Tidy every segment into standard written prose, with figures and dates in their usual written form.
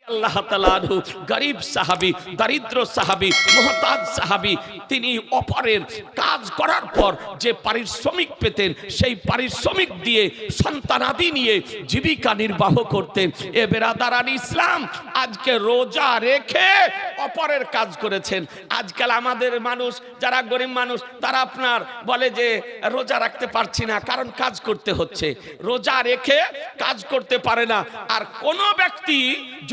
আল্লাহ তাআলা আনহু গরিব সাহাবী, দরিদ্র সাহাবী, মুহতাজ সাহাবী, তিনি অপরের কাজ করার পর যে পারিশ্রমিক পেতেন সেই পারিশ্রমিক দিয়ে সন্তানাদি নিয়ে জীবিকা নির্বাহ করতেন। এ বেরাদারান ইসলাম, আজকে রোজা রেখে অপরের কাজ করেছেন। আজকাল আমাদের মানুষ যারা গরিব মানুষ তারা আপনার বলে যে রোজা রাখতে পারছি না, কারণ কাজ করতে হচ্ছে। রোজা রেখে কাজ করতে পারে না। আর কোন ব্যক্তি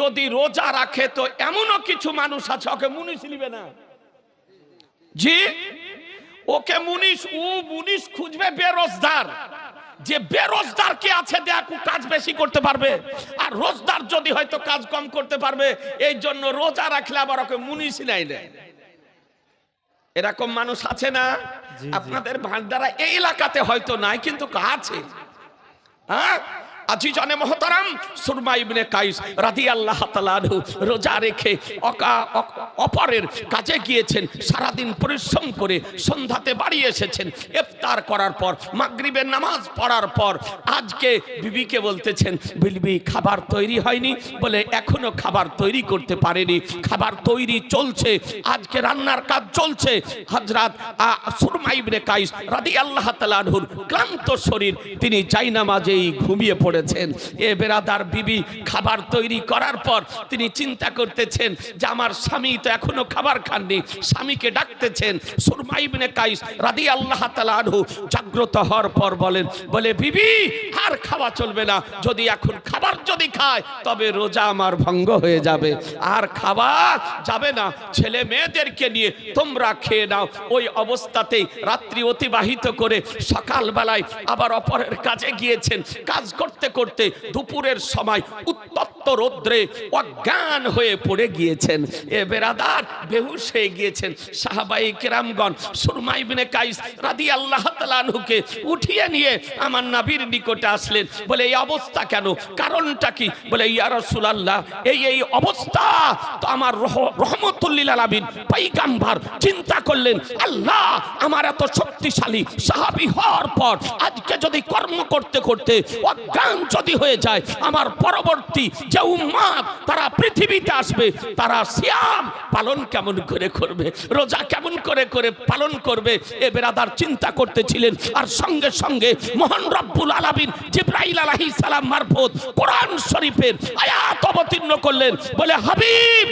যদি রোজা রাখে তো এমনও কিছু মানুষ আছে ওকে মুনিশ নিবে না। জি, ওকে মুনিশ খুঁজবে বেরোজগার। যে বেরোজগার কে আছে দেখো কাজ বেশি করতে পারবে, আর রোজগার যদি হয়তো কাজ কম করতে পারবে। এই জন্য রোজা রাখলে আবার ওকে মুনিশ নাই না। এরকম মানুষ আছে না? আপনাদের ভান্ডারা এই এলাকাতে হয়তো নাই, কিন্তু আছে। হ্যাঁ, আজিজানে মোহতারাম, সুরমা ইবনে কাইস রাদিয়াল্লাহু তাআলা আনহু রোজা রেখে অপরের কাজে গিয়েছেন। সারাদিন পরিশ্রম করে সন্ধ্যাতে বাড়ি এসেছেন। ইফতার করার পর মাগরিবের নামাজ পড়ার পর আজকে বিবিকে বলতেছেন, বিবি খাবার তৈরি হয়নি? বলে এখনো খাবার তৈরি করতে পারেনি, খাবার তৈরি চলছে, আজকে রান্নার কাজ চলছে। হযরত সুরমা ইবনে কাইস রাদিয়াল্লাহু তাআলা আনহুর ক্লান্ত শরীর, তিনি জায়নামাজেই ঘুমিয়ে পড়েছেন। এ বেরাদার, বিবি খাবার তৈরি করার পর তিনি চিন্তা করতেছেন যে আমার স্বামী তো এখনো খাবার খাননি। স্বামীকে ডাকতেছেন। সুরমা ইবনে কাইস রাদিয়াল্লাহু তাআলা আনহু জাগ্রত হওয়ার পর বলে বিবি আর খাওয়া চলবে না, যদি এখন খাবার যদি খায় তবে রোজা আমার ভঙ্গ হয়ে যাবে, আর খাওয়া যাবে না, ছেলে মেয়েদেরকে নিয়ে তোমরা খেয়ে নাও। ওই অবস্থাতেই রাত্রি অতিবাহিত করে সকালবেলায় আবার অপরের কাজে গিয়েছেন। কাজ করতে করতে দুপুরের সময় উত্তপ্ত রৌদ্রে অজ্ঞান হয়ে পড়ে গিয়েছেন। এ বেরাদার, বেহুশ হয়ে গিয়েছেন। সাহাবায়ে কেরামগণ সুরমা ইবনে কাইস রাদিয়াল্লাহু তাআলা আনহুকে উঠিয়ে নিয়ে আমার নবীর নিকটে আসলেন। বলে এই অবস্থা কেন, কারণটা কি? বলে ইয়া রাসূলুল্লাহ, এই অবস্থা তো আমার রহমতুল লিল আলামিন পয়গম্বর চিন্তা করলেন, আল্লাহ আমার এত শক্তিশালী সাহাবী হওয়ার পর আজকে যদি কর্ম করতে করতে অজ্ঞান যদি হয়ে যায়, আমার পরবর্তী যে উম্মত তারা পৃথিবীতে আসবে, তারা সিয়াম পালন কেমন করে করবে, রোজা কেমন করে করে পালন করবে? এ বেরাদার চিন্তা করতেছিলেন। আর সঙ্গে সঙ্গে মহান রব্বুল আলামিন জিবরাইল আলাইহিস সালাম মারফত কোরআন শরীফের আয়াত অবতীর্ণ করলেন। বলে হাবিব,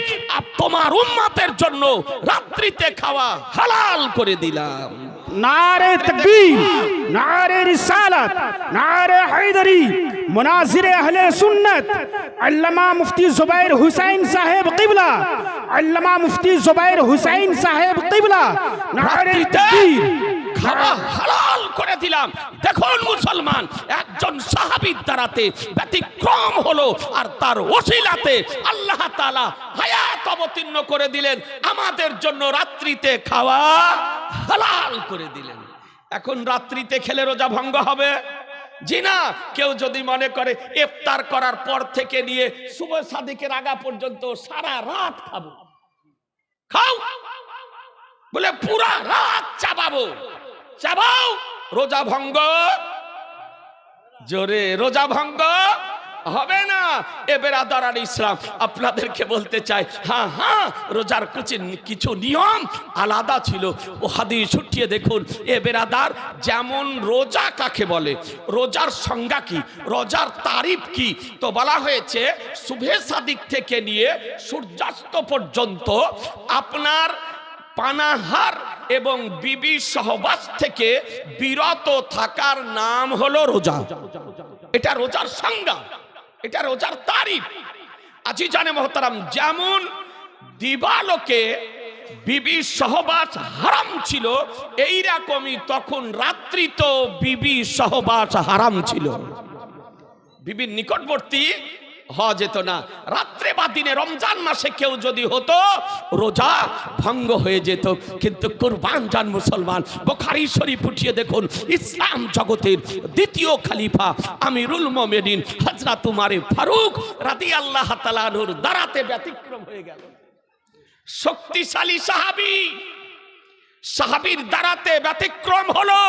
তোমার উম্মতের জন্য রাত্রিতে খাওয়া হালাল করে দিলাম। नारे तकबीर, नारे रिसालत, नारे हैदरी, मुनाजिर अहले सुन्नत अल्लामा मुफ्ती जुबैर हुसैन साहेब किबला, अल्लामा मुफ्ती जुबैर हुसैन साहेब किबला, नारे तकबीर। খাওয়া হালাল করে দিলাম। দেখুন মুসলমান, একজন সাহাবীর দ্বারাতে ব্যতিক্রম হলো, আর তার ওসিলাতে আল্লাহ তাআলা হায়াত অবতীর্ণ করে দিলেন, আমাদের জন্য রাত্রিতে খাওয়া হালাল করে দিলেন। এখন রাত্রিতে খেলে রোজা ভঙ্গ হবে? জি না। কেউ যদি মনে করে ইফতার করার পর থেকে নিয়ে সুবহ সাদিকের আগা পর্যন্ত সারা রাত খাবো, খাও, বলে পুরা রাত চাবাবো, চাবাও, রোজা ভঙ্গ, জোরে রোজা ভঙ্গ হবে না। এ বেরাদারান ইসলাম, আপনাদেরকে বলতে চাই, হ্যাঁ রোজার কিছু নিয়ম আলাদা ছিল। ও হাদিস ছুটিয়ে দেখুন। এ বেরাদার, যেমন রোজা কাকে বলে, রোজার সংজ্ঞা কি, রোজার তারিফ কি? তো বলা হয়েছে সুবহে সাদিক থেকে নিয়ে সূর্যাস্ত পর্যন্ত আপনার পানাহার এবং বিবি সহবাস থেকে বিরত থাকার নাম হলো রোজা। এটা রোজার সংজ্ঞা, এটা রোজার তারিফ। আজিজানে মোহতারাম, যেমন দিবালোকে বিবি সহবাস হারাম ছিল, এইরকমই তখন রাত্রি তো বিবি সহবাস হারাম ছিল। বিবির নিকটবর্তী হওয়া যেত না। রাত্রে বা দিনে রমজান মাসে কেউ যদি হতো, রোজা ভঙ্গ হয়ে যেত। কিন্তু কুরবান জান মুসলমান, বুখারী শরীফ উঠিয়ে দেখুন, ইসলাম জগতের দ্বিতীয় খলিফা আমিরুল মুমিনিন হযরত উমর ফারুক রাদিয়াল্লাহু তাআলা আনহুর দ্বারাতে ব্যতিক্রম হয়ে গেল। শক্তিশালী সাহাবীর দ্বারাতে ব্যতিক্রম হলো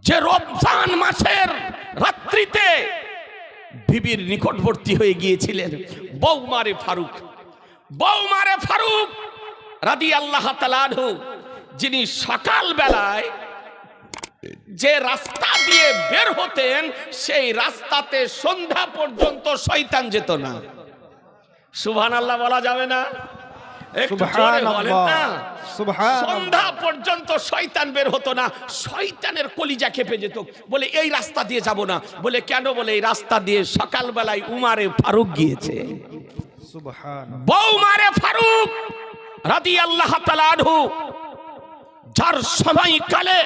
যে রমজান মাসের রাত্রিতে বিবির নিকটবর্তী হয়ে গিয়েছিলেন বৌমারে ফারুক রাদিয়াল্লাহু তাআলা আনহু, যিনি সকাল বেলায় যে রাস্তা দিয়ে বের হতেন সেই রাস্তাতে সন্ধ্যা পর্যন্ত শয়তান যেত না। সুবহানাল্লাহ বলা যাবে না? একটু জোরে বলেন না। সন্ধ্যা পর্যন্ত শয়তান বের হতো না। শয়তানের কলিজা কেঁপে যেত, বলে এই রাস্তা দিয়ে যাব না। বলে কেন? বলে এই রাস্তা দিয়ে সকালবেলায় উমারে ফারুক গিয়েছে। বৌমারে ফারুক রাদিয়াল্লাহু তাআলা আনহু, যার সময়কালে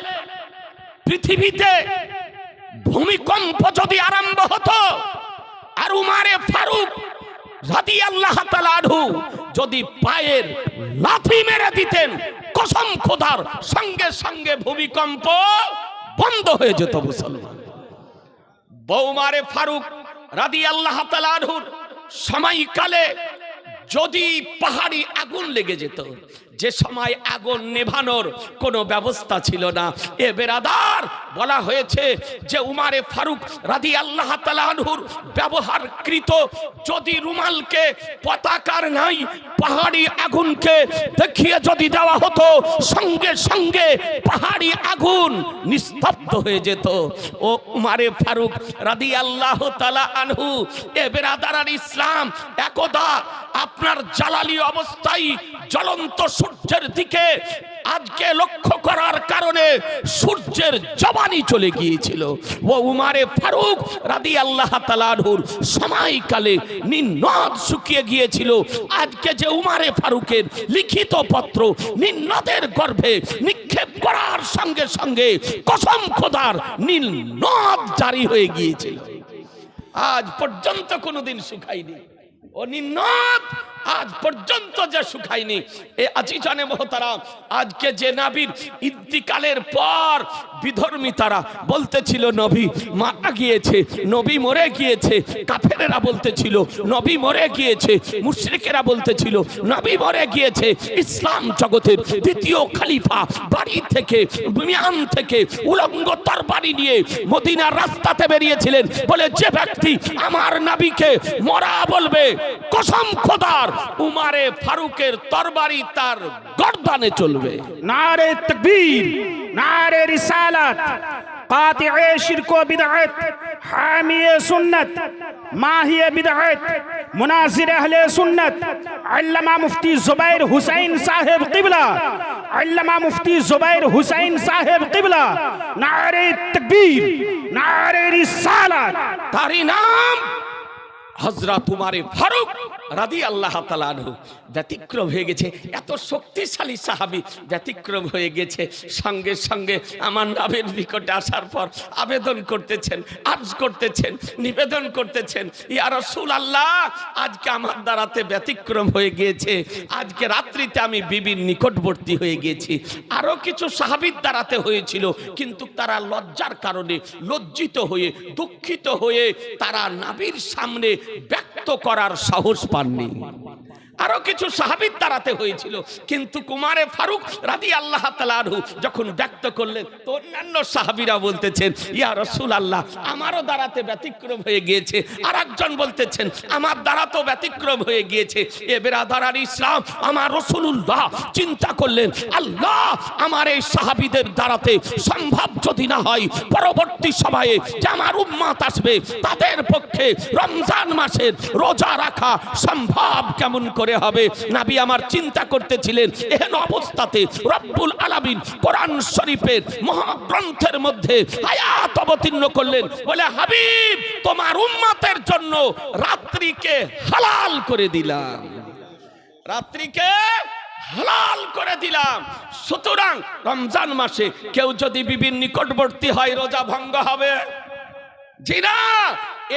পৃথিবীতে ভূমিকম্প যদি আরম্ভ হতো আর উমারে ফারুক রাদিয়াল্লাহু তাআলা আনহু যদি পায়ের লাথি মেরে দিতেন, কসম খোদার, সঙ্গে সঙ্গে ভূমিকম্প বন্ধ হয়ে যেত। মুসলমান বৌমারে ফারুক রাদিয়াল্লাহু তাআলা আনহুর সময়কালে যদি পাহাড়ি আগুন লেগে যেত, যে সময় আগুন নেভানোর কোনো ব্যবস্থা ছিল না, এ বেরাদার বলা হয়েছে যে উমারে ফারুক রাদিয়াল্লাহু তাআলা আনহুর ব্যবহারকৃত যদি রুমালকে পতাকার নাই পাহাড়ি আগুনকে দেখিয়ে যদি দেওয়া হতো, সঙ্গে সঙ্গে পাহাড়ি আগুন নিস্তব্ধ হয়ে যেত। ও উমারে ফারুক রাদিয়াল্লাহু তাআলা আনহু, এ বেরাদার ইসলাম, একদা আপনার জালালি অবস্থায় জ্বলন্ত সূর্যের দিকে আজকে লক্ষ্য করার কারণে সূর্যের জবানি চলে গিয়েছিল। ও উমারে ফারুক রাদিয়াল্লাহু তাআলা আনহুর সময়কালে নিন্নদ শুকিয়ে গিয়েছিল। আজকে যে উমারে ফারুকের লিখিত পত্র নিন্নদের গর্ভে নিক্ষেপ করার সঙ্গে সঙ্গে কসম খোদার নিন্নদ জারি হয়ে গিয়েছিল, আজ পর্যন্ত কোনোদিন শুকায়নি। ও নিন্নদ আজ পর্যন্ত যে শুকায়নি। এ আজিজানে মোহতারাম, আজকে যে নবীর ইন্তিকালের পর বিধর্মীতারা বলতেছিল নবী মারা গিয়েছে, নবী মরে গিয়েছে, কাফেরেরা বলতেছিল নবী মরে গিয়েছে, মুশরিকেরা বলতেছিল নবী মরে গিয়েছে। ইসলাম জগতের দ্বিতীয় খলিফা বাড়ি থেকে মিয়ান থেকে উলঙ্গ তরবারি নিয়ে মদিনার রাস্তাতে বেরিয়েছিলেন, বলে যে ব্যক্তি আমার নবীকে মরা বলবে, কসম খোদার উমারে ফারুকের তরবারি তার গর্দানে চলবে। नारे तकबीर, नारे रिसालत, कातिए शिरक व बिदअत, हामिए सुन्नत, माहिए बिदअत, मुनाजिर अहले सुन्नत, अल्लामा मुफ्ती जुबैर हुसैन साहिब क़िबला, अल्लामा मुफ्ती जुबैर हुसैन साहिब क़िबला, नारे तकबीर, नारे रिसालत। तारी नाम হযরত উমারে ফারুক রাদিয়াল্লাহু তাআলা আনহু। ব্যতিক্রম হয়ে গেছে, এত শক্তিশালী সাহাবী ব্যতিক্রম হয়ে গেছে। সঙ্গে সঙ্গে আমার নবীর নিকটে আসার পর আবেদন করতেছেন, আরজ করতেছেন, নিবেদন করতেছেন, ইয়া রাসূলুল্লাহ, আজকে আমার দ্বারাতে ব্যতিক্রম হয়ে গিয়েছে, আজকে রাত্রিতে আমি বিবির নিকটবর্তী হয়ে গেছি। আরো কিছু সাহাবীর দ্বারাতে হয়েছিল, কিন্তু তারা লজ্জার কারণে লজ্জিত হয়ে দুঃখিত হয়ে তারা নবীর সামনে ব্যক্ত করার সাহস পাননি। আরো কিছু সাহাবীর দ্বারাতে হয়েছিল, কিন্তু উমারে ফারুক রাদিয়াল্লাহু তাআলা আনহু যখন ব্যক্ত করলেন, তো অন্যান্য সাহাবীরা বলতেছেন ইয়া রাসূলুল্লাহ, আমারও দ্বারাতে ব্যতিক্রম হয়ে গিয়েছে। আর একজন বলতেছেন আমার দ্বারাতেও ব্যতিক্রম হয়ে গিয়েছে। এ বেরাদার ইসলাম, আমার রাসূলুল্লাহ চিন্তা করলেন, আল্লাহ আমার এই সাহাবীদের দ্বারাতে সম্ভব যদি না হয়, পরবর্তী সময়ে যে আমার উম্মত আসবে তাদের পক্ষে রমজান মাসের রোজা রাখা সম্ভব কেমন করে হবে? নবী আমার চিন্তা করতেছিলেন। এহেন অবস্থাতে রব্বুল আলামিন কোরআন শরীফের মহাগ্রন্থের মধ্যে আয়াত অবতীর্ণ করলেন, বলে হাবিব তোমার উম্মতের জন্য রাত্রিকে হালাল করে দিলাম, রাত্রিকে হালাল করে দিলাম। সুতরাং রমজান মাসে কেউ যদি বিবির নিকটবর্তী হয় রোজা ভঙ্গ হবে? জি না,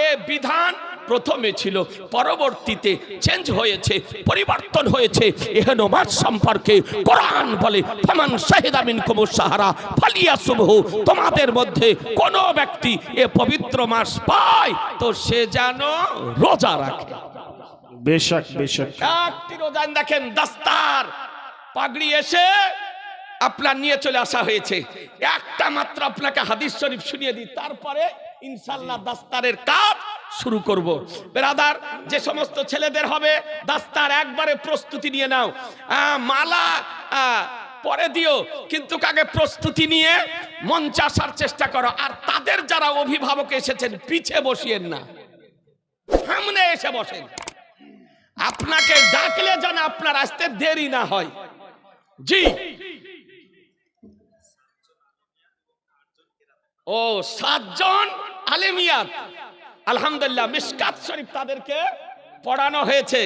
এ বিধান প্রথমে ছিল, পরবর্তীতে চেঞ্জ হয়েছে, পরিবর্তন হয়েছে। এহেন মাস সম্পর্কে কোরআন বলে ফামান শাহিদা মিনকুমুশ শাহরা ফালিয়াসুমহু, তোমাদের মধ্যে কোন ব্যক্তি এ পবিত্র মাস পায় তো সে যেন রোজা রাখে। बेशक बेशक। একটি রোজা দেখেন, দাস্তার পাগড়ি এসে আপনার নিয়ে চলে আসা হয়েছে। একটা মাত্র আপনাকে হাদিস শরীফ শুনিয়ে দিই, তারপরে ইনশাআল্লাহ দাস্তারের কাজ শুরু করব। ব্রাদার, যে সমস্ত ছেলেদের হবে দাস্তার একবারে প্রস্তুতি নিয়ে নাও। মালা পরে দিও, কিন্তু আগে প্রস্তুতি নিয়ে মঞ্চে আসার চেষ্টা করো। আর তাদের যারা অভিভাবক এসেছেন পিছে বসিয়েন না, সামনে এসে বসেন। আপনাকে ডাকলে যেন আপনার আসতে দেরি না হয়। জি, ও 7 জন আলেমিয়াত, আলহামদুলিল্লাহ, মিশকাত শরীফ তাদেরকে পড়ানো হয়েছে,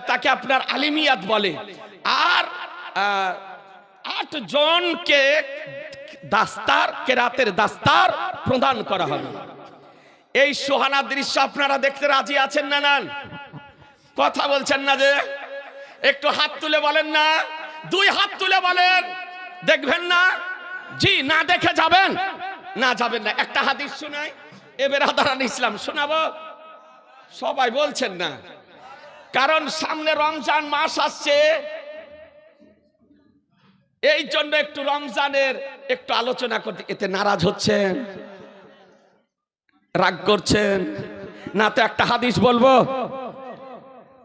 তাকে আপনার আলেমিয়াত বলে। আর 8 জনকে দাস্তার, কেরাতের দাস্তার প্রদান করা হবে। এই সুহানা দৃশ্য আপনারা দেখতে রাজি আছেন না? না, কথা বলছেন না যে? একটু হাত তুলে বলেন না, 2 হাত তুলে বলেন। দেখবেন না? জি, না দেখে যাবেন না, যাবেন না। একটা হাদিস শোনাই, এবার আদারান ইসলাম শোনাবো। সবাই বলছেন না, কারণ সামনে রমজান মাস আসছে, এই জন্য একটু রমজানের একটু আলোচনা করতে। এতে নারাজ হচ্ছেন, রাগ করছেন না? তো একটা হাদিস বলবো।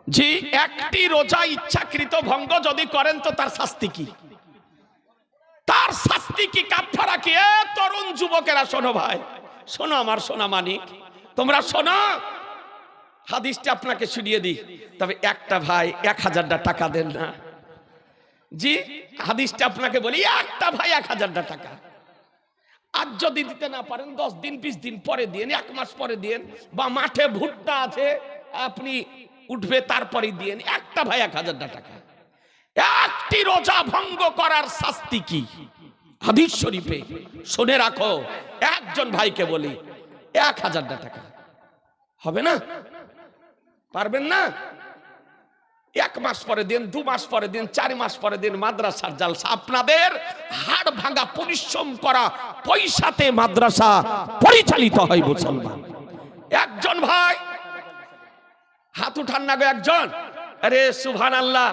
জি, একটি রোজা ইচ্ছাকৃত ভঙ্গ যদি করেন তো তার শাস্তি কি? তার শাস্তি কি, কাফারা কি? তরুণ যুবকেরা শোনো ভাই, শোনো আমার সোনা মানিক, তোমরা শোনো, হাদিসটা আপনাকে শুনিয়ে দিই। তবে একটা ভাই 1000 টাকা দেন না। জি, হাদিসটা আপনাকে বলি, একটা ভাই 1000 টাকা। আজ যদি দিতে না পারেন 10 দিন 20 দিন পরে দিন, 1 মাস পরে দিন, বা মাঠে ভুট্টা আছে আপনি উঠবে তারপরে দিন। একটা ভাই 1000 টাকা। একটি রোজা ভঙ্গ করার শাস্তি কি? হাদিস শরীফে শুনে রাখো। একজন ভাইকে বলি 1000 টাকা হবে না? পারবেন না? 1 মাস পরে দিন, 2 মাস পরে দিন, 4 মাস পরে দিন। মাদ্রাসার জালসা, আপনাদের হাড় ভাঙা পরিশ্রম করা পয়সাতে মাদ্রাসা পরিচালিত হয় মুসলমান। একজন ভাই হাত উঠান না গো, একজন। আরে সুবহানাল্লাহ,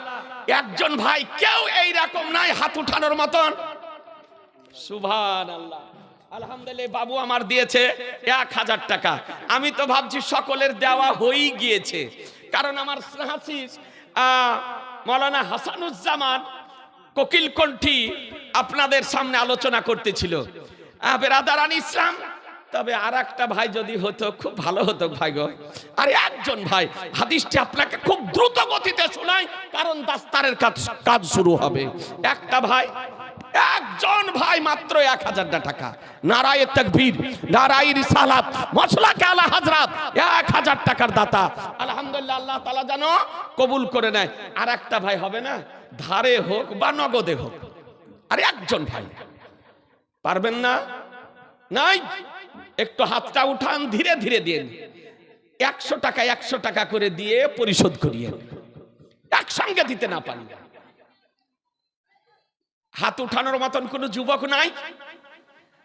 একজন ভাই, কেউ এই রকম নাই হাত উঠানোর মতন। সুবহানাল্লাহ, আলহামদুলিল্লাহ। বাবু আমার দিয়েছে 1000 টাকা। আমি তো ভাবছি সকলের দেওয়া হয়েই গিয়েছে, কারণ আমার স্নেহাশিস মৌলানা হাসানুজ্জামান কোকিলকণ্ঠী আপনাদের সামনে আলোচনা করতেছিল। বেরাদারান ইসলাম, তবে আর একটা ভাই যদি হতো খুব ভালো হতো ভাই গো। আর একজন ভাই, হাদিসটি আপনাকে খুব দ্রুত গতিতে শোনাই, কারণ দাস্তারের কাজ শুরু হবে। একটা ভাই, একজন ভাই মাত্র 1000 টাকা। নারায়ে তাকবীর, নারায়ে রিসালাত, মাসলাকে আলা হযরত, 1000 টাকার দাতা। আলহামদুলিল্লাহ, আল্লাহ তাআলা যেন কবুল করে নেয়। আর একটা ভাই হবে না, ধারে হোক বা নগদে হোক। আর একজন ভাই পারবেন না? নাই, একটু হাতটা উঠান, ধীরে ধীরে দিন। 100 টাকা 100 টাকা করে দিয়ে পরিশোধ করিয়ে, একসঙ্গে দিতে না পারলে। হাত উঠানোর মতন কোন যুবক নাই?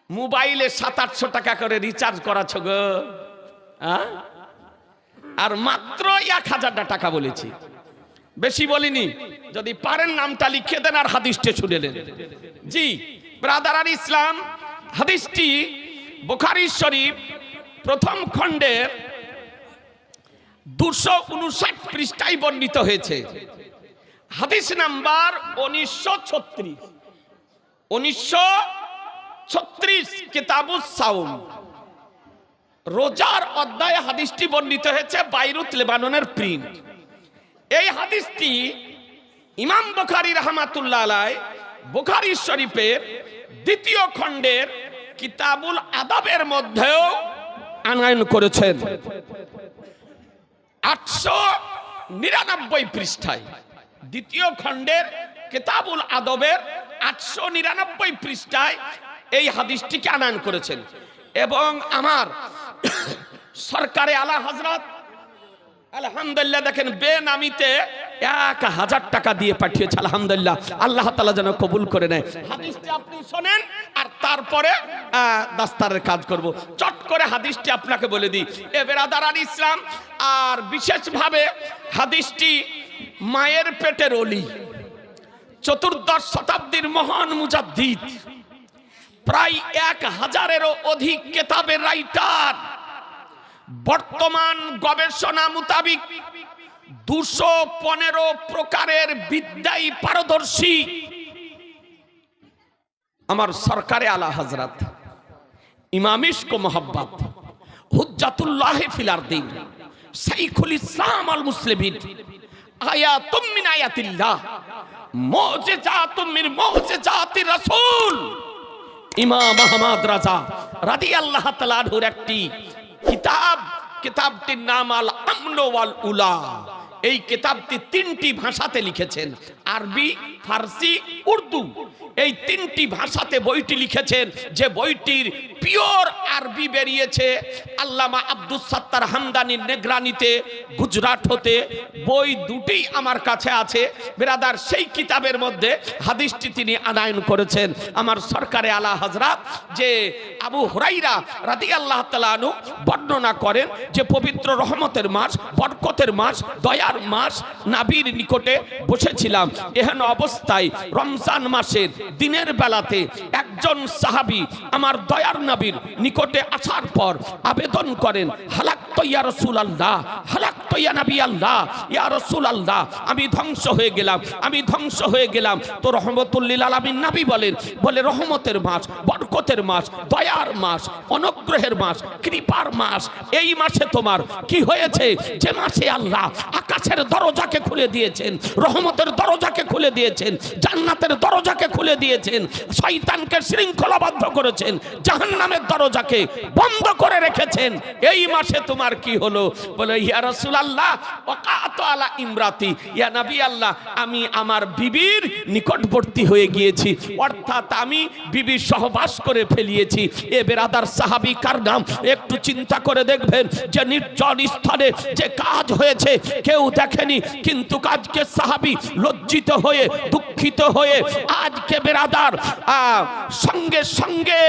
মোবাইলে 700-800 টাকা করে রিচার্জ করাছো গো, আর মাত্র 1000 টাকা বলেছি, বেশি বলিনি। যদি পারেন নামটা লিখে দেন আর হাদিসটা শুনে নেন। জি ব্রাদার ইসলাম, হাদিসটি বুখারী শরীফ প্রথম খণ্ডের 259 পৃষ্ঠায় বর্ণিত হয়েছে। হাদিস নাম্বার 1936 কিতাবুস সাওম, রোজার অধ্যায়ে হাদিসটি বর্ণিত হয়েছে, বাইরুত লেবাননের প্রিন্ট। এই হাদিসটি ইমাম বুখারী রাহমাতুল্লাহ আলাইহি বুখারী শরীফের 2য় খণ্ডের কিতাবুল আদাবের মধ্যেও আনয়ন করেছেন। 899 পৃষ্ঠায়, 2য় খণ্ডের কিতাবুল আদবের 899 পৃষ্ঠায় এই হাদিসটিকে আনয়ন করেছেন। এবং আমার সরকারে আলা হযরত আলহামদুলিল্লাহ দেখেন বেনামিতে 1000 টাকা দিয়ে পাঠিয়েছে। আলহামদুলিল্লাহ, আল্লাহ তাআলা যেন কবুল করে নেয়। হাদিসটি আপনি শুনেন আর তারপরে দাস্তারের কাজ করব। চট করে হাদিসটি আপনাকে বলে দিই, এ বেরাদারান ইসলাম। আর বিশেষভাবে হাদিসটি মায়ের পেটের অলি, 14দশ শতাব্দীর মহান মুজাদ্দিদ, প্রায় 1000-এরও অধিক কিতাবের রাইটার, বর্তমান গবেষণা মোতাবেক 215 প্রকারের বিদ্যায় পারদর্শী আমার সরকারে আলা হযরত ইমাম ইশক মোহাব্বত হুজ্জাতুল্লাহ ফিল আরদিন শাইখুল ইসলাম আল মুসলিমিন আয়াতুম মিন আয়াতিল্লাহ মুজিজাতুম মিন মুজিজাতির রাসূল ইমাম আহমদ রাজা রাদিয়াল্লাহু তাআলা আনহুর একটি কিতাব, কিতাবটির নাম আল আমন ওয়াল উলা। এই কিতাবটি 3টি ভাষাতে লিখেছেন, আরবি, ফারসি, উর্দু। এই 3টি ভাষাতে বইটি লিখেছেন, যে বইটির পিওর আরবি বেরিয়েছে আল্লামা আব্দুস সাত্তার হামদানির নেগরানিতে গুজরাট হতে। বই দুটি আমার কাছে আছে ব্রাদার। সেই কিতাবের মধ্যে হাদিসটি তিনি আনায়ন করেছেন আমার সরকারে আলা হযরত, যে আবু হুরাইরা রাদিয়াল্লাহু তাআলা আনহু বর্ণনা করেন যে পবিত্র রহমতের মাস, বরকতের মাস, দয়ার মাস নবীর নিকটে বসেছিলাম। এহেন অবস্থায় রমজান মাসের দিনের বেলাতে একজন সাহাবী আমার দয়ার নবীর নিকটে আসার পর আবেদন করেন, হালাকতু ইয়া রাসূলুল্লাহ, হালাকতু ইয়া নবী আল্লাহ, ইয়া রাসূলুল্লাহ, আমি ধ্বংস হয়ে গেলাম, আমি ধ্বংস হয়ে গেলাম। তো রহমতুল লিল আলামিন নবী বলে রহমতের মাস, বরকতের মাস, দয়ার মাস, অনুগ্রহের মাস, কৃপার মাস, এই মাসে তোমার কি হয়েছে? যে মাসে আল্লাহ আকাশের দরজাকে খুলে দিয়েছেন, রহমতের দরজাকে খুলে দিয়েছেন, জান্নাতের দরজাকে খুলে দিয়েছেন, শয়তানকে শৃঙ্খলাবদ্ধ করেছেন, জাহান্নামের দরজাকে বন্ধ করে রেখেছেন, এই মাসে তোমার কি হলো? বলে ইয়া রাসূলুল্লাহ ওয়াকাতু আলা ইমরাতি, ইয়া নবী আল্লাহ, আমি আমার বিবির নিকটবর্তী হয়ে গিয়েছি, অর্থাৎ আমি বিবির সহবাস করে ফেলিয়েছি। এ বেরাদার সাহাবী কার নাম? একটু চিন্তা করে দেখবেন যে নির্জন স্থানে যে কাজ হয়েছে কেউ দেখেনি, কিন্তু আজকে সাহাবী লজ্জিত হয়ে দুঃখিত হয়ে আজকে বেরাদার সঙ্গে সঙ্গে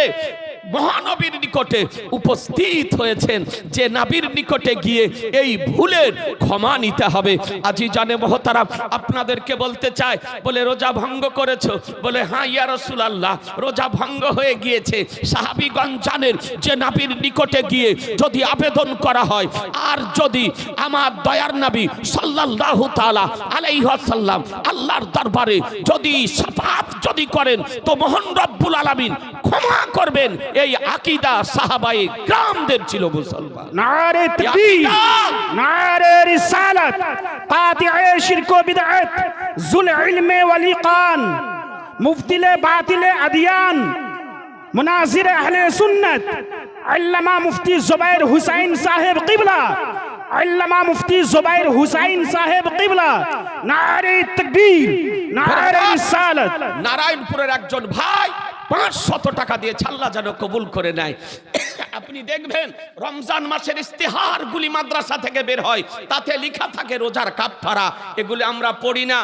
মহানবীর নিকটে উপস্থিত হয়েছেন, যে নবীর নিকটে গিয়ে এই ভুলের ক্ষমা নিতে হবে। আজি জানে মহতারাম, আপনাদেরকে বলতে চাই, বলে রোজা ভঙ্গ করেছো? বলে হ্যাঁ ইয়া রাসূলুল্লাহ, রোজা ভঙ্গ হয়ে গিয়েছে। সাহাবীগণ জানেন যে নবীর নিকটে গিয়ে যদি আবেদন করা হয়, আর যদি আমার দয়ার নবী সাল্লাল্লাহু তাআলা আলাইহি ওয়াসাল্লাম আল্লাহর দরবারে যদি শাফাআত যদি করেন, তো মহান রব্বুল আলামিন ক্ষমা করবেন। এই আকীদা সাহাবায়ে কিরামদের ছিল। মুসলমান নারে তাকবীর, নারে রিসালাত, কাতিয়ে শিরক ও বিদআত, যুল ইলমে ওয়াল ইকান, মুফতিলে বাতিলে আদিয়ান, মুনাজির আহলে সুন্নাত, আল্লামা মুফতি জুবাইর হুসাইন সাহেব কিবলা, আল্লামা মুফতি জুবাইর হুসাইন সাহেব কিবলা। নারে তাকবীর, নারে রিসালাত। নারায়ণপুরের একজন ভাই 500 টাকা দিয়ে আল্লাহ যেন কবুল করে নেয়। আপনি দেখবেন রমজান মাসের ইস্তেহারগুলি মাদ্রাসা থেকে বের হয়, তাতে লেখা থাকে রোজার কাফারা। এগুলি আমরা পড়ি না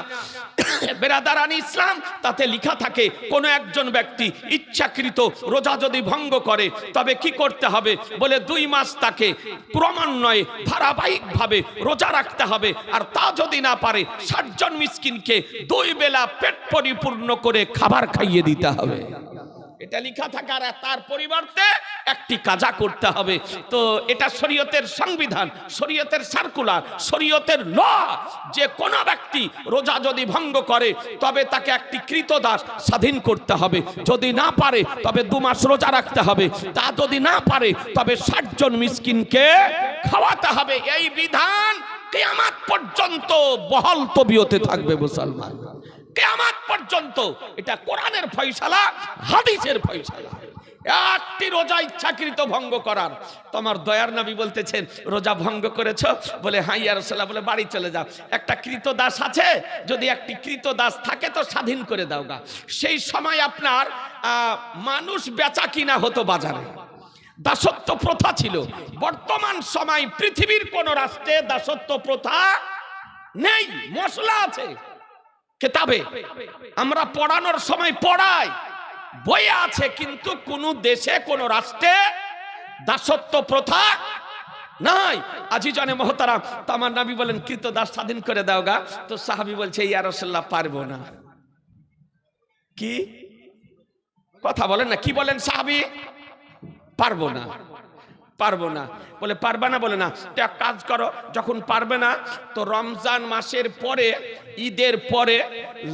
বেরাদারানি ইসলাম। তাতে লেখা থাকে কোন একজন ব্যক্তি ইচ্ছাকৃত রোজা যদি ভঙ্গ করে তবে কি করতে হবে? বলে 2 মাস তাকে ক্রমান্বয়ে ধারাবাহিকভাবে রোজা রাখতে হবে, আর তা যদি না পারে 60 জন মিসকিনকে 2 বেলা পেট পরিপূর্ণ করে খাবার খাইয়ে দিতে হবে। এটা লেখা থাকে, আর তার পরিবর্তে একটি কাজা করতে হবে। তো এটা শরীয়তের সংবিধান, শরীয়তের সার্কুলার, শরীয়তের ল, যে কোন ব্যক্তি রোজা যদি ভঙ্গ করে তবে তাকে একটি কৃতদাস স্বাধীন করতে হবে। যদি না পারে তবে 2 মাস রোজা রাখতে হবে। তা যদি না পারে তবে 60 জন মিসকিনকে খাওয়াতে হবে। এই বিধান কিয়ামত পর্যন্ত বহাল তবিয়তে থাকবে মুসলমান, কিয়ামত পর্যন্ত। এটা কোরআনের ফয়সালা, হাদিসের ফয়সালা। একটি রোজা ইচ্ছাকৃত ভঙ্গ করার, তোমার দয়ার নবী বলতেছেন রোজা ভঙ্গ করেছো? বলে হ্যাঁ ইয়া রাসূলুল্লাহ। বলে বাড়ি চলে যাও, একটা কৃতদাস আছে, যদি একটি কৃতদাস থাকে তো স্বাধীন করে দাও গা। সেই সময় আপনার মানুষ বেচা কিনা হতো বাজারে, দাসত্ব প্রথা ছিল। বর্তমান সময় পৃথিবীর কোন রাষ্ট্রে দাসত্ব প্রথা নেই। মশলা আছে কিতাবে, আমরা পড়ানোর সময় পড়াই, বইয়ে আছে, কিন্তু কোন দেশে কোন রাষ্ট্রে দাসত্ব প্রথা নাই। আজি জানে মহতারাম, তো আমার নবী বলেন কৃতদাস স্বাধীন করে দাও গা। তো সাহাবী বলছে ইয়া রাসূলুল্লাহ পারবো না। কি কথা বলেন না? কি বলেন সাহাবী? পারবো না। পারবো না। বলে পারবে না? বলে না। তো এক কাজ করো, যখন পারবে না তো রমজান মাসের পরে, ঈদের পরে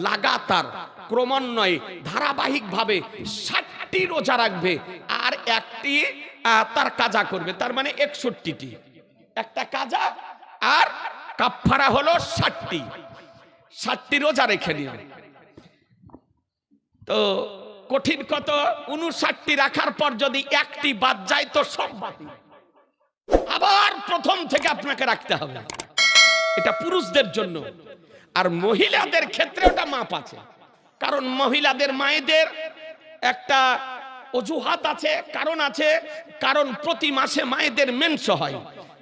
লাগাতার ক্রমান্বয়ে ধারাবাহিকভাবে 60টি রোজা রাখবে আর একটি তার কাজা করবে, তার মানে 61টি, একটা কাজা আর কাফারা হলো 60টি রোজা রেখে নিও। তো কঠিন কত, 59টি রাখার পর যদি একটি বাদ যায় তো সব বাতিল, আবার প্রথম থেকে আপনাকে রাখতে হবে। এটা পুরুষদের জন্য। আর মহিলাদের ক্ষেত্রে ওটা মাপ আছে, কারণ মহিলাদের মায়েদের একটা অজুহাত আছে, কারণ আছে, কারণ প্রতি মাসে মায়েদের মেন্স হয়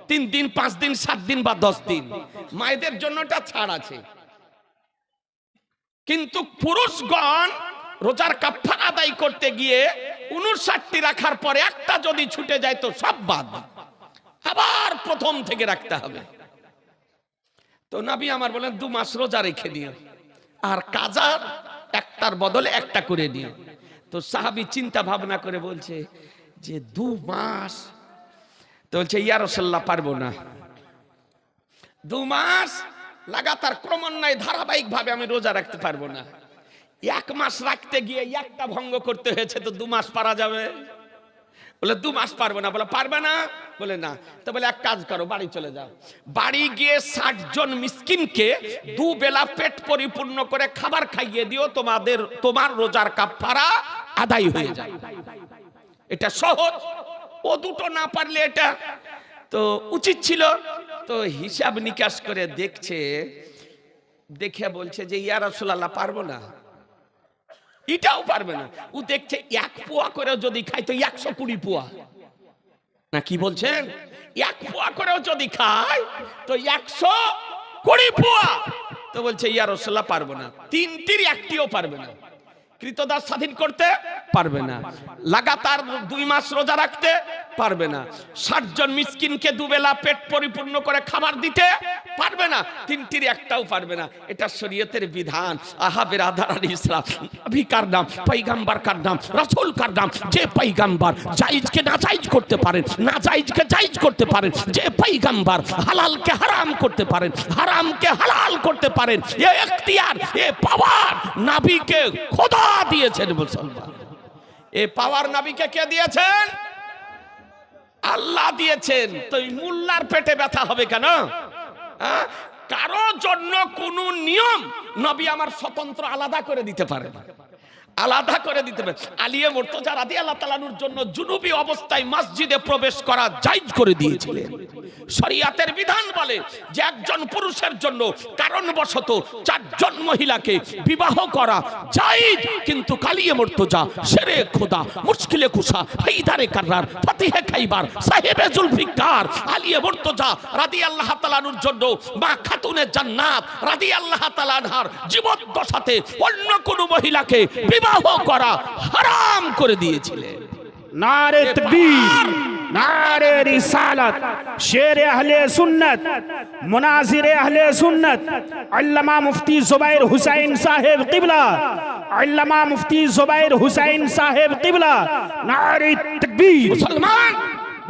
3 দিন 5 দিন 7 দিন বা 10 দিন, মায়েদের জন্য এটা ছাড় আছে। কিন্তু পুরুষগণ রোজার কাফারা আদায় করতে গিয়ে 59টি রাখার পরে একটা যদি ছুটে যায় তো সব বাদ, আবার প্রথম থেকে রাখতে হবে। তো নবী আমার বলেন 2 মাস রোজা রেখে দিও আর কাজা একটার বদলে একটা করে দিও। তো সাহাবী চিন্তা ভাবনা করে বলছে যে 2 মাস, তো বলছে ইয়া রাসূলুল্লাহ পারবো না, 2 মাস লাগাতার ক্রমান্বয়ে ধারাবাহিক ভাবে আমি রোজা রাখতে পারবো না। 1 মাস রাখতে গিয়ে একটা ভঙ্গ করতে হয়েছে, তো 2 মাস পারা যাবে? বলে 2 মাস পারবো না। বলে পারবে না? বলে না। তো বলে এক কাজ করো, বাড়ি চলে যাও, বাড়ি গিয়ে 60 জন মিসকিনকে 2 বেলা পেট পরিপূর্ণ করে খাবার খাইয়ে দিও, তোমার রোজার কাফারা আদায় হয়ে যায়। এটা সহজ, ও দুটো না পারলে এটা তো উচিত ছিল। তো হিসাব নিকাশ করে দেখছে, দেখে বলছে যে ইয়া রাসূলুল্লাহ পারবো না, এটাও পারবে না। ও দেখছে 1 পোয়া করে যদি খাই তো 120 পোয়া, না কি বলছেন? 1 পোয়া করেও যদি খাই তো 120 পোয়া। তো বলছে ইয়া রাসূলুল্লাহ পারবো না, 3টির একটিও পারবে না, কৃতদাস স্বাধীন করতে পারবে না, লাগাতার 2 মাস রোজা রাখতে পারবে না, 60 জন মিসকিনকে 2 বেলা পেট পরিপূর্ণ করে খাবার দিতে পারবে না, 3টির একটাও পারবে না। এটা শরীয়তের বিধান। আহা বেরাদার ইসলাম, নবী কার নাম, পয়গম্বর কার নাম, রাসূল কার নাম, যে পয়গম্বর জায়েজকে নাজায়েজ করতে পারেন, নাজায়েজকে জায়েজ করতে পারেন, যে পয়গম্বর হালালকে হারাম করতে পারেন, হারামকে হালাল করতে পারেন, এই ইখতিয়ার, এই পাওয়ার নবীকে খোদা দিয়েছেন। মুসলমান, এই পাওয়ার নবীকে কে দিয়েছেন? আল্লাহ দিয়েছেন। তো এই মোল্লার পেটে ব্যথা হবে কেন? কারো জন্য কোন নিয়ম নবী আমার স্বতন্ত্র আলাদা করে দিতে পারে না, আলাদা করে দিতে পারে। আলিয়ে মুর্তজা রাদিয়াল্লাহু তাআলা আনহুর জন্য জুনুবি অবস্থায় মসজিদে প্রবেশ করা জায়েজ করে দিয়েছিলেন। শরীয়তের বিধান বলে যে একজন পুরুষের জন্য কারণবশত 4 জন মহিলাকে বিবাহ করা জায়েজ, কিন্তু কালিয়ে মুর্তজা, শেরে খোদা, মুশকিলে কুশা, হায়দারে কাররার, ফতিহে খাইবার, সাহেবে জুলফিকার আলিয়ে মুর্তজা রাদিয়াল্লাহু তাআলা আনহুর জন্য মা খাতুনে জান্নাত রাদিয়াল্লাহু তাআলা আনহার জীবদ্দশাতে অন্য কোন মহিলাকে বিবাহ করা হারাম করে দিয়েছিলেন। नारे तकबीर, नारे रिसालत, शेर अहले सुन्नत, मुनाजिर अहले सुन्नत, अल्लामा मुफ्ती जुबैर हुसैन साहेब क़िबला, अल्लामा मुफ्ती जुबैर हुसैन साहेब क़िबला, नारे तकबीर। मुसलमान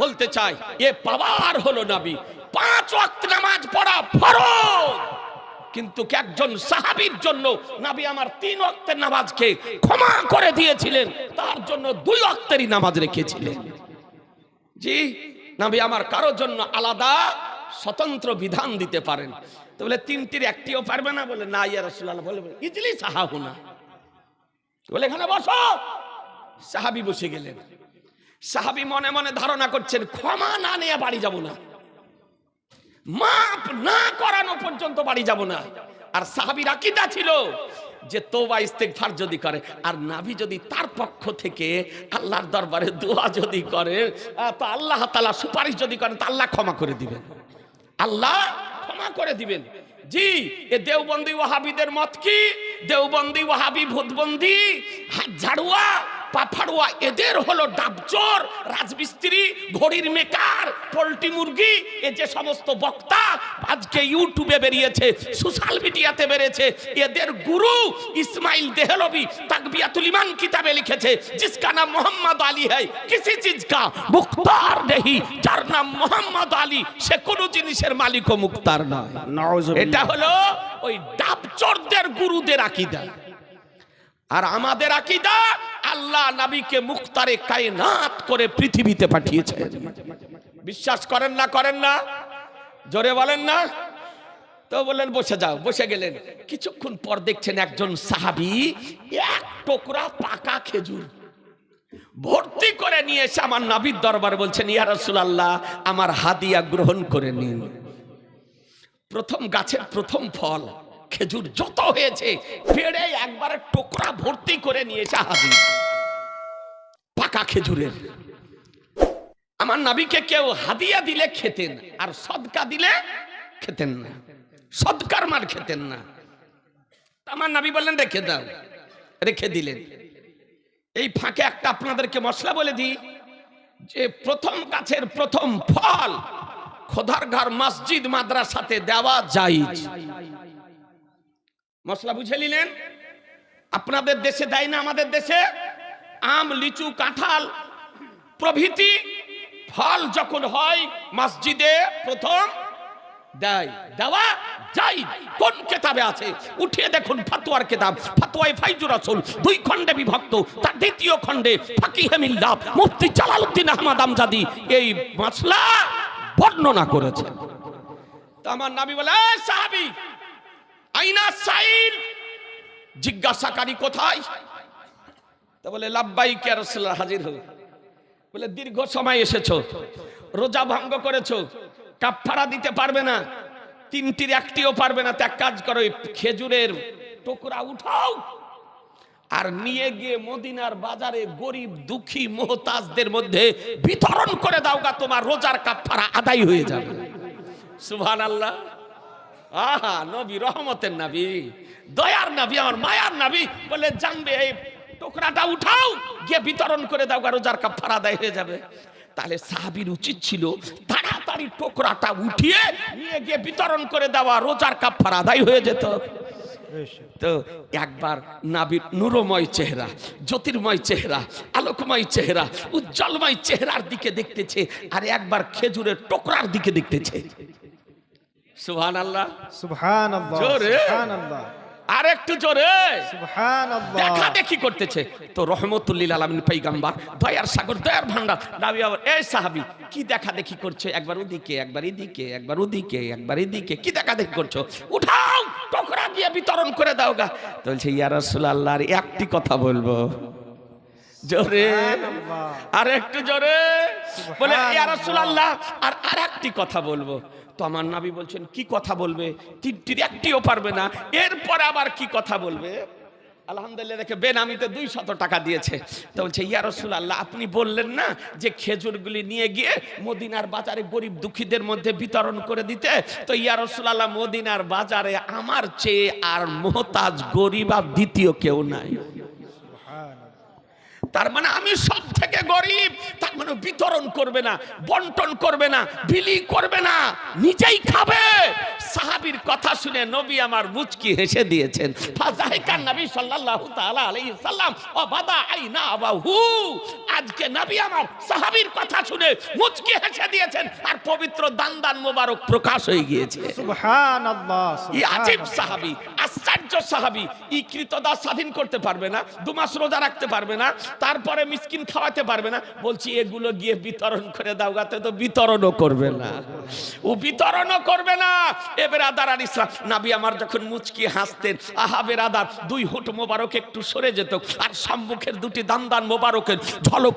বলতে চাই, এ পাওয়ার হলো নবী। 5 ওয়াক্ত নামাজ পড়া ফরজ, কিন্তু একজন সাহাবীর জন্য নবী আমার 3 ওয়াক্তের নামাজকে ক্ষমা করে দিয়েছিলেন, তার জন্য 2 ওয়াক্তেরই নামাজ রেখেছিলেন। জি, নবী আমার কারো জন্য আলাদা স্বতন্ত্র বিধান দিতে পারেন। তো বলে 3টির একটিও পারবে না? বলে না ইয়া রাসূলুল্লাহ। বলে ইজলি সাহাহুনা, বলে এখানে বসো। সাহাবী বসে গেলেন। সাহাবী মনে মনে ধারণা করছেন ক্ষমা না নিয়ে বাড়ি যাব না, মাপ না করানো পর্যন্ত বাড়ি যাব না। আর সাহাবীর আকীদা ছিল যে তওবা ইস্তেগফার যদি করে আর নবী যদি তার পক্ষ থেকে আল্লাহর দরবারে দোয়া যদি করে তো আল্লাহ তাআলা সুপারিশ যদি করেন তো আল্লাহ ক্ষমা করে দিবেন, আল্লাহ ক্ষমা করে দিবেন। জি, এ দেওবন্দি ওয়াহাবিদের মত কি? দেওবন্দি ওয়াহাবি ভূতবন্দি ঝাড়ুয়া পাফাড়ুয়া এদের হলো ডাবচোর, রাজমিস্ত্রি, ঘড়ির মেকার, পোল্ট্রি মুরগি, এ যে সমস্ত বক্তা আজকে ইউটিউবে বেরিয়েছে, সোশ্যাল মিডিয়াতে বেরিয়েছে, এদের গুরু ইসমাইল দেহলভি তাকবিয়াতুল ঈমান কিতাবে লিখেছে, जिसका नाम मोहम्मद अली है किसी चीज का मुख्तार नहीं, যার নাম মোহাম্মদ আলী সে কোন জিনিসের মালিক ও মুখতার নয়। এটা হলো ওই ডাবচোরদের গুরুদের আকীদা। আর আমাদের আকীদা আল্লাহ নবীকে মুখতারে কায়নাত করে পৃথিবীতে পাঠিয়েছেন। বিশ্বাস করেন না? করেন না? জোরে বলেন না। তো বললেন বসে যাও, বসে গেলেন। কিছুক্ষণ পর দেখছেন একজন সাহাবী এক টুকরা পাকা খেজুর ভর্তি করে নিয়ে এসে আমার নবীর দরবারে বলছেন, ইয়া রাসূলুল্লাহ আমার হাদিয়া গ্রহণ করে নিন। প্রথম গাছের প্রথম ফল খেজুর যত হয়েছে পেড়ে একবারে টুকরা ভর্তি করে নিয়েছে হাদিয়া, পাকা খেজুরের। আমার নবীকে কেউ হাদিয়া দিলে খেতেন, আর সদকা দিলে খেতেন না, সদকার মাল খেতেন না। আমার নবী বললেন রেখে দাও, রেখে দিলেন। এই ফাঁকে একটা আপনাদেরকে মশলা বলে দিই, যে প্রথম গাছের প্রথম ফল খোদার ঘর মসজিদ মাদ্রাসাতে দেওয়া জায়েজ। মশলা বুঝে নিলেন? আপনাদের দেশে দেয় না, আমাদের দেশে আম, লিচু, কাঁঠাল প্রভৃতি ফল যখন হয় মসজিদে প্রথম দেয়, দেওয়া যায়। কোন কিতাবে আছে উঠিয়ে দেখুন, ফতোয়ার কিতাব ফতোয়ায়ে ফাইজুর রাসূল 2 খণ্ডে বিভক্ত, তার দ্বিতীয় খণ্ডে ফাকিহে মিল্লাত মুফতি জালালউদ্দিন আহমদ আমজাদি এই মাসলা বর্ণনা করেছেন। তো আমার নবী বলে, এই সাহাবী আইনা সাইল, জিজ্ঞাসাকারী কোথায়? তো বলে লাব্বাইক ইয়া রাসূলুল্লাহ, হাজির হও। বলে দীর্ঘ সময় এসেছো, রোজা ভঙ্গ করেছো, কাফারা দিতে পারবে না, 3টির একটিও পারবে না। তো এক কাজ করো, খেজুরের টুকরা উঠাও আর নিয়ে গিয়ে মদিনার বাজারে গরিব দুঃখী মুহতাজদের মধ্যে বিতরণ করে দাও গা, তোমার রোজার কাফারা আদায় হয়ে যাবে। সুবহানাল্লাহ। আহা, নবী রহমতের নবী, দয়ার নবী, আমার মায়ার নবী বলে জানবে এই টুকরাটা উঠাও, গিয়ে বিতরণ করে দাও গা, রোজার কাফারা আদায় হয়ে যাবে। তাহলে সাহাবীর উচিত ছিল তাড়াতাড়ি টুকরাটা উঠিয়ে নিয়ে গিয়ে বিতরণ করে দেওয়া, রোজার কাফারা আদায় হয়ে যেত। তো একবার নবীর নূরময় চেহারা, জ্যোতির্ময় চেহারা, আলোকময় চেহারা, উজ্জ্বলময় চেহারার দিকে দেখতেছে, আর একবার খেজুরের টুকরার দিকে দেখতেছে। সুবহানাল্লাহ, সুবহানাল্লাহ, জোরে, সুবহানাল্লাহ, আর একটু জোরে সুবহানাল্লাহ। দেখা দেখি করতেছে। তো রহমতুল লিল আলামিন পয়গম্বর, দয়ার সাগর, দয়ার ভান্ডার নবী আবার, এই সাহাবী কি দেখা দেখি করছে? একবার ওদিকে, একবার এদিকে, একবার ওদিকে, একবার এদিকে, কি দেখা দেখি করছো? উঠাও টুকরা দিয়ে বিতরণ করে দাও গা। তো বলছে, ইয়া রাসূলুল্লাহ আর একটি কথা বলবো। জোরে, আর একটু জোরে বলে, ইয়া রাসূলুল্লাহ আর একটি কথা বলবো। তো আমার নবী বলছেন, কি কথা বলবে? 3টির একটিও পারবে না, এরপর আবার কি কথা বলবে? আলহামদুলিল্লাহ, দেখে বেনামিতে 200 টাকা দিয়েছে। তো বলছে, ইয়া রাসূলুল্লাহ আপনি বললেন না যে খেজুরগুলি নিয়ে গিয়ে মদিনার বাজারে গরিব দুঃখীদের মধ্যে বিতরণ করে দিতে? তো ইয়া রাসূলুল্লাহ মদিনার বাজারে আমার চেয়ে আর মুহতাজ গরিব আর দ্বিতীয় কেউ নাই। তার মানে আমি সব থেকে গরিব। তার মানে বিতরণ করবে না, বন্টন করবে না, বিলি করবে না, নিজেই খাবে। সাহাবীর কথা শুনে নবী আমার মুচকি হেসে দিয়েছেন। ফাযাহিকান নবী সাল্লাল্লাহু তাআলা আলাইহি সাল্লাম ওয়া বাদা আইনা আবাহু। আজকে নবী আমার সাহাবীর কথা শুনে মুচকি হেসে দিয়েছেন, আর পবিত্র দান মোবারক প্রকাশ হয়ে গিয়েছে। সুবহানাল্লাহ, এই আজীব সাহাবী, আশ্চর্য সাহাবী, ই কৃতদাস স্বাধীন করতে পারবে না, 2 মাস রোজা রাখতে পারবে না, তারপরে মিসকিন খাওয়াতে পারবে না। বলছি এগুলো গিয়ে বিতরণ করে দাও গাতে, তো বিতরণও করবে না, ও বিতরণও করবে না। এ বেরাদার আর ইসলাম, নবী আমার যখন মুচকি হাসতেন, আহা বেরাদার 2 হোঁট মোবারক একটু সরে যেত, আর সম্মুখের 2টি দান মোবারকের ঝলক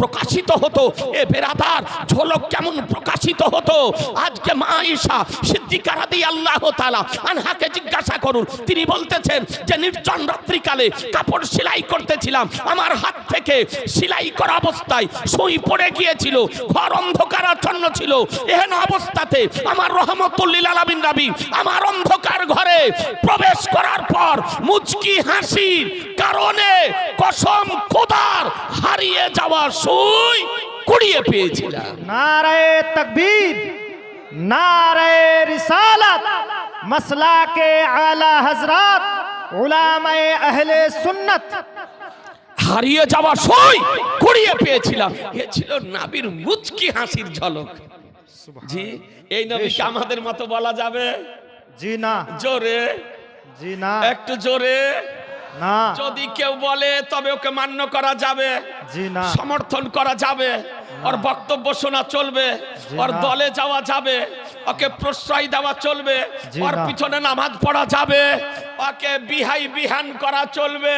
প্রকাশিত হতো। এ বেরাদার ঝলক কেমন প্রকাশিত হতো! আজকে মা আয়েশা সিদ্দিকা রাদিয়াল্লাহু তাআলা আনহাকে জিজ্ঞাসা করুন, তিনি বলতেছেন যে নির্জন রাত্রিকালে কাপড় সেলাই করতেছিলাম, আমার হাত থেকে সেলাই করা অবস্থায় সুই পড়ে গিয়েছিল, ঘর অন্ধকারাচ্ছন্ন ছিল। এহেন অবস্থাতে আমার রহমতুল লিল আলামিন নবী আমার অন্ধকার ঘরে প্রবেশ করার পর মুচকি হাসির কারণে কসম খোদার হারিয়ে যাওয়া সুই কুড়িয়ে পেয়েছিলাম। नारे तकबीर, नारे रिसालत, मसला के आला हजरत, उलामाए अहले सुन्नत। হারিয়ে যাওয়া সই কুড়িয়ে পেয়েছিলাম। এ ছিল নবীর মুচকি হাসির ঝলক। জি, এই নবীকে আমাদের মতো বলা যাবে? जी ना, জোরে, जी ना, একটু জোরে। ना, যদি কেউ বলে তবে ওকে মান্য করা যাবে, जी ना, সমর্থন করা যাবে, ওর বক্তব্য শোনা চলবে, ওর না। দলে যাওয়া যাবে, ওকে প্রশ্রয় দেওয়া চলবে, জি ওর না। পিছনে নামাজ পড়া যাবে, ওকে বিহাই বিহান করা চলবে।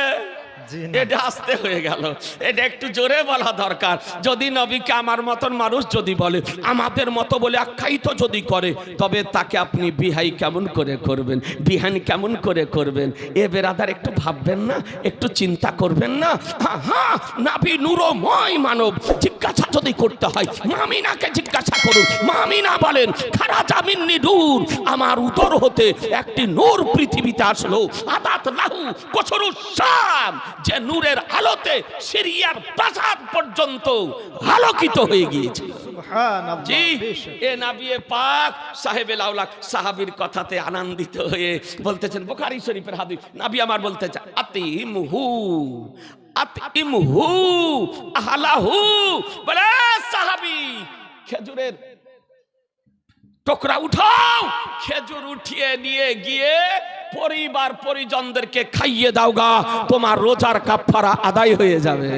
जी ना। এটা আস্তে হয়ে গেল, এটা একটু জোরে বলা দরকার। যদি নবীকে আমার মতন মানুষ যদি বলে, আমাদের মতো বলে আখ্যায়িত যদি করে, তবে তাকে আপনি বিহাই কেমন করে করবেন, বিহান কেমন করে করবেন? এ বেরাদার একটু ভাববেন না, একটু চিন্তা করবেন না? হ্যাঁ, নবী নূরময় মানব। জিজ্ঞাসা যদি করতে হয় মামিনাকে জিজ্ঞাসা করুন। মামিনা বলেন, খারাজা মিন্নি নূর, আমার উদর হতে একটি নূর পৃথিবীতে আসলো। আদাত লাহু কসরুস শাম, যে নূরের আলোতে সিরিয়ার প্রাসাদ পর্যন্ত আলোকিত হয়ে গিয়েছিল। सुभान জি, अल्लाह, बेशक। এ নবিয়ে পাক সাহেবে লাউলাক সাহাবীর কথাতে আনন্দিত হয়ে বলতেছেন, বুখারী শরীফের হাদিস, নবী আমার বলতেছেন, আতিমহু আতিমহু আহলাহু, বলে সাহাবী খেজুরের টুকরা উঠাও, খেজুর উঠিয়ে নিয়ে গিয়ে পরিবার পরিজনদেরকে খাইয়ে দাও গা, তোমার রোজার কাফারা আদায় হয়ে যাবে।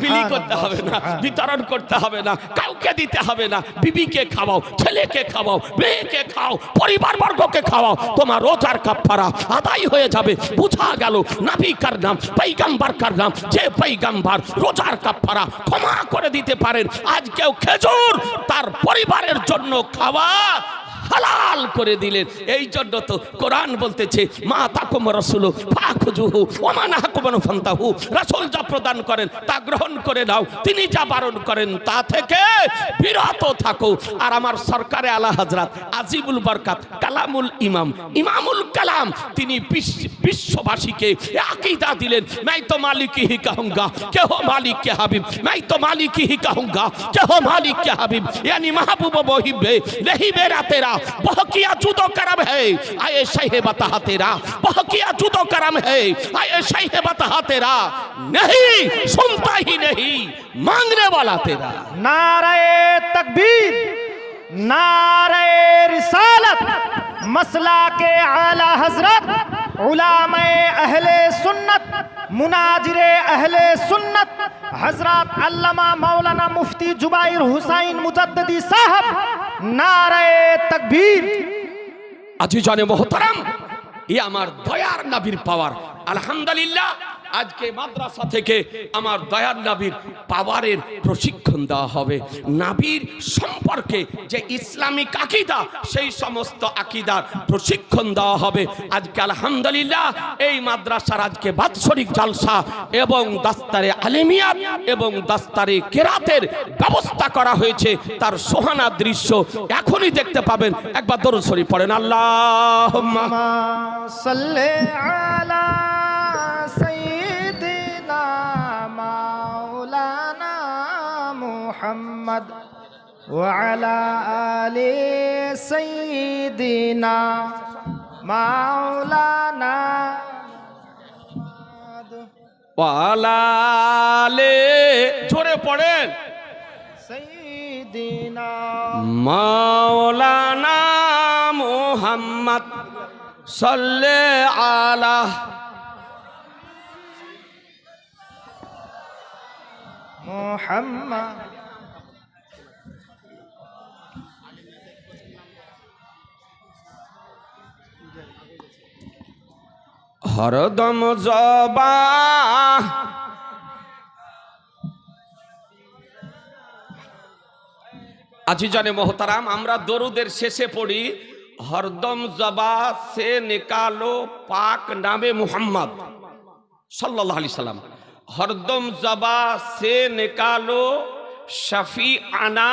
বিলি করতে হবে না, বিতরণ করতে হবে না, কাউকে দিতে হবে না। বিবিকে খাওয়াও, ছেলেকে খাওয়াও, মেয়েকে খাও, পরিবার বর্গকে খাওয়াও, তোমার রোজার কাফারা আদায় হয়ে যাবে। বুঝা গেল নবী কার নাম, পয়গম্বর কার নাম, যে পয়গম্বর রোজার কাফারা ক্ষমা করে দিতে পারেন। আজ কেউ খেজুর তার পরিবারের জন্য খাওয়া হালাল করে দিলেন। এই জন্য তো কোরআন বলতেছে, মা তাকুম রাসূলু ফাখুজুহু ওয়া মা নাহাকুম ফান্তাহু, রাসূল যা প্রদান করেন তা গ্রহণ করে নাও, তিনি যা বারণ করেন তা থেকে বিরত থাকো। আর আমার সরকারে আলা হযরত আজিবুল বরকাত কালামুল ইমাম, ইমামুল কালাম, তিনি বিশ্ববাসীকে আকীদা দিলেন, मैं तो मालिक ही कहूंगा कि हो मालिक के हबीब, मैं तो मालिक ही कहूंगा कि हो मालिक के हबीब, यानी महबूब मोहिब नहीं मेरा तेरा, वह किया जुदो करम है, आए शहे बता तेरा, वह किया जुदो करम है, आए शहे बता तेरा, नहीं सुनता ही नहीं मांगने वाला तेरा। नारे तकबीर, नारे रिसालत, मसला के आला हजरत, उलामाए अहले सुन्नत, मुनाजिरे अहले सुन्नत, हजरत अल्लामा मौलाना मुफ्ती जुबाइर हुसैन मुजद्दिदी साहब, नारे तकबीर। আজিজানে মোহতারাম, এ আমার দয়ার নবীর পাওয়ার। আলহামদুলিল্লাহ, আজকে মাদ্রাসা থেকে আমার দয়ার নবীর পাওয়ারের প্রশিক্ষণ দেওয়া হবে। নবীর সম্পর্কে যে ইসলামিক আকীদা, সেই সমস্ত আকীদার প্রশিক্ষণ দেওয়া হবে। আজকে আলহামদুলিল্লাহ এই মাদ্রাসার আজকে বাৎসরিক জালসা এবং দাস্তারে আলেমিয়াত এবং দাস্তারে কেরাতের ব্যবস্থা করা হয়েছে। তার সোহানা দৃশ্য এখনই দেখতে পাবেন। একবার দরুদ শরীফ পড়েন, আল্লাহুম্মা सल्ले आला सय्यिदिना मौलाना मुहम्मद व अला आले सय्यिदिना मौलाना ওয়ালালে, জোরে পড়েন, सय्यिदिना মাওলানা মুহাম্মদ সাল্লাল্লাহু আলা मुहम्मद। হরদম জবা আজিজানে মোহতারাম, আমরা দরুদের শেষে পড়ি, হরদম জবা সে নিকালো পাক নামে মুহাম্মদ সাল্লাল্লাহু আলাইহি সাল্লাম, হরদম জবা সে নিকালো শফি আনা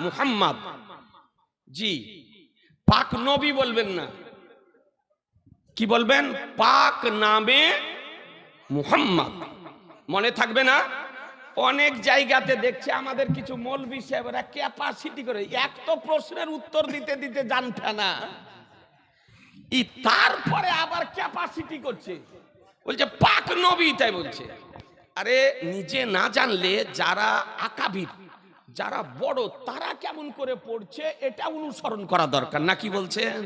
মুহাম্মদ। জি, পাক নবী বলবেন না, কি বলবেন? পাক নামে মুহাম্মদ। মনে থাকবে না? অনেক জায়গাতে দেখছে আমাদের কিছু মৌলবি সাহেবরা ক্যাপাসিটি করে, এক তো প্রশ্নের উত্তর দিতে দিতে জানতে না, তারপরে আবার ক্যাপাসিটি করছে, বলছে পাক নবী, তাই বলছে। আরে নিজে না জানলে যারা আকাবির, যারা বড়, তারা কেমন করে পড়ছে এটা অনুসরণ করা দরকার, নাকি বলছেন?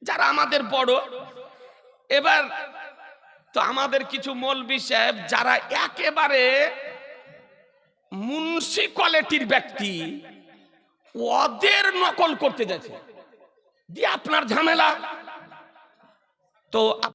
যারা আমাদের বড়, এবার তো আমাদের কিছু মৌলবি সাহেব যারা একেবারে মুন্সি কোয়ালিটির ব্যক্তি, ওদের নকল করতে যাচ্ছে, দিয়ে আপনার ঝামেলা। তো